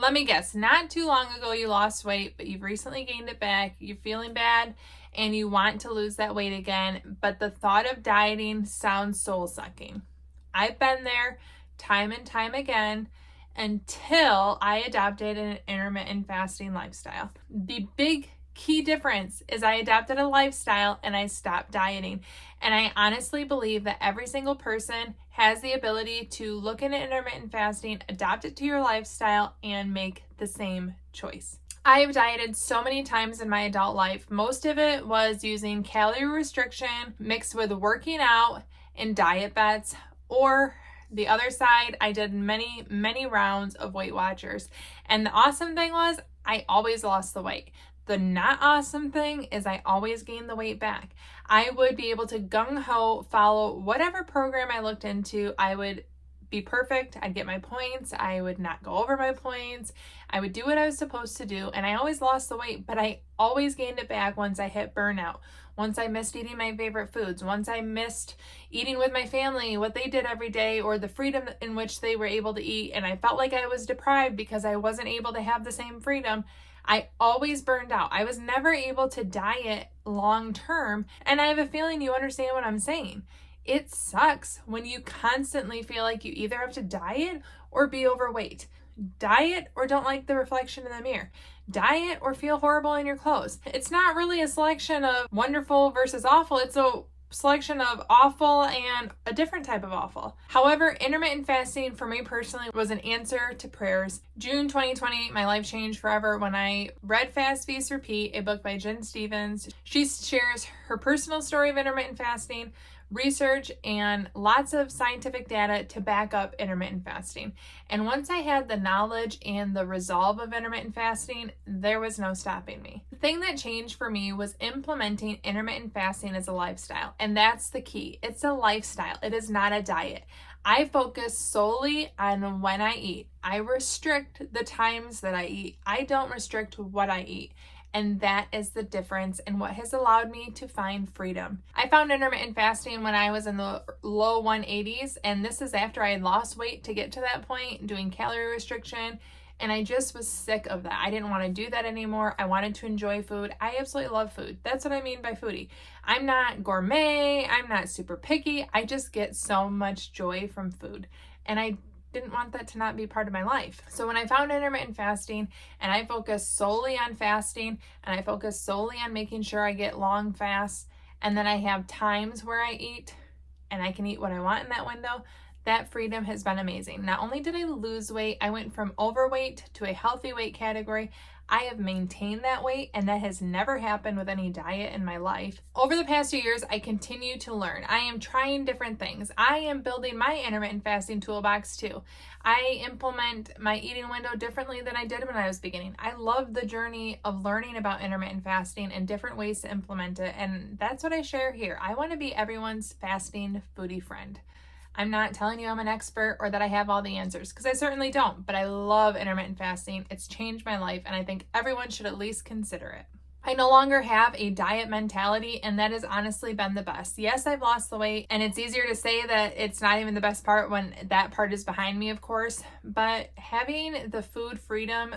Let me guess, not too long ago you lost weight, but you've recently gained it back, you're feeling bad, and you want to lose that weight again, but the thought of dieting sounds soul-sucking. I've been there time and time again until I adopted an intermittent fasting lifestyle. The big key difference is I adopted a lifestyle and I stopped dieting. And I honestly believe that every single person has the ability to look into intermittent fasting, adopt it to your lifestyle, and make the same choice. I have dieted so many times in my adult life. Most of it was using calorie restriction mixed with working out and diet bets, or the other side, I did many rounds of Weight Watchers. And the awesome thing was I always lost the weight. The not awesome thing is I always gained the weight back. I would be able to gung-ho follow whatever program I looked into. I would be perfect. I'd get my points. I would not go over my points. I would do what I was supposed to do. And I always lost the weight, but I always gained it back once I hit burnout. Once I missed eating my favorite foods. Once I missed eating with my family, what they did every day, or the freedom in which they were able to eat. And I felt like I was deprived because I wasn't able to have the same freedom. I always burned out. I was never able to diet long term. And I have a feeling you understand what I'm saying. It sucks when you constantly feel like you either have to diet or be overweight. Diet or don't like the reflection in the mirror. Diet or feel horrible in your clothes. It's not really a selection of wonderful versus awful. It's a selection of awful and a different type of awful. However, intermittent fasting for me personally was an answer to prayers. June 2020, my life changed forever when I read Fast, Feast, Repeat, a book by Jen Stevens. She shares her personal story of intermittent fasting, research, and lots of scientific data to back up intermittent fasting. And once I had the knowledge and the resolve of intermittent fasting, there was no stopping me. The thing that changed for me was implementing intermittent fasting as a lifestyle. And that's the key. It's a lifestyle. It is not a diet. I focus solely on when I eat. I restrict the times that I eat. I don't restrict what I eat. And that is the difference and what has allowed me to find freedom. I found intermittent fasting when I was in the low 180s, and this is after I had lost weight to get to that point, doing calorie restriction, and I just was sick of that. I didn't want to do that anymore. I wanted to enjoy food. I absolutely love food. That's what I mean by foodie. I'm not gourmet. I'm not super picky. I just get so much joy from food, and I didn't want that to not be part of my life. So when I found intermittent fasting and I focused solely on fasting and I focused solely on making sure I get long fasts, and then I have times where I eat and I can eat what I want in that window, that freedom has been amazing. Not only did I lose weight, I went from overweight to a healthy weight category. I have maintained that weight, and that has never happened with any diet in my life. Over the past 2 years, I continue to learn. I am trying different things. I am building my intermittent fasting toolbox too. I implement my eating window differently than I did when I was beginning. I love the journey of learning about intermittent fasting and different ways to implement it, and that's what I share here. I want to be everyone's fasting foodie friend. I'm not telling you I'm an expert or that I have all the answers, because I certainly don't, but I love intermittent fasting. It's changed my life, and I think everyone should at least consider it. I no longer have a diet mentality, and that has honestly been the best. Yes, I've lost the weight, and it's easier to say that it's not even the best part when that part is behind me, of course, but having the food freedom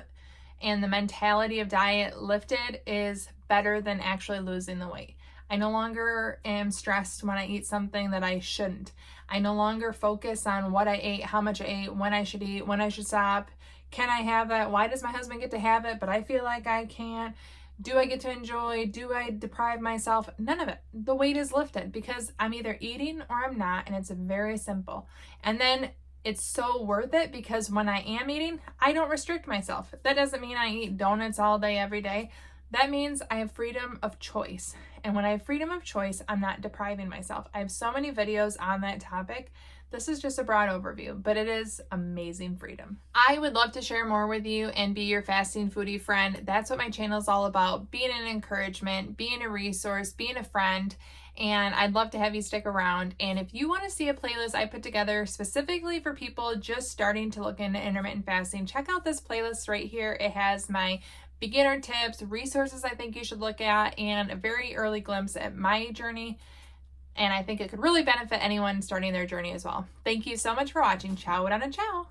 and the mentality of diet lifted is better than actually losing the weight. I no longer am stressed when I eat something that I shouldn't. I no longer focus on what I ate, how much I ate, when I should eat, when I should stop. Can I have that? Why does my husband get to have it, but I feel like I can't? Do I get to enjoy? Do I deprive myself? None of it. The weight is lifted because I'm either eating or I'm not, and it's very simple. And then it's so worth it because when I am eating, I don't restrict myself. That doesn't mean I eat donuts all day, every day. That means I have freedom of choice. And when I have freedom of choice, I'm not depriving myself. I have so many videos on that topic. This is just a broad overview, but it is amazing freedom. I would love to share more with you and be your fasting foodie friend. That's what my channel is all about, being an encouragement, being a resource, being a friend, and I'd love to have you stick around. And if you want to see a playlist I put together specifically for people just starting to look into intermittent fasting, check out this playlist right here. It has my beginner tips, resources I think you should look at, and a very early glimpse at my journey. And I think it could really benefit anyone starting their journey as well. Thank you so much for watching. Ciao and ciao.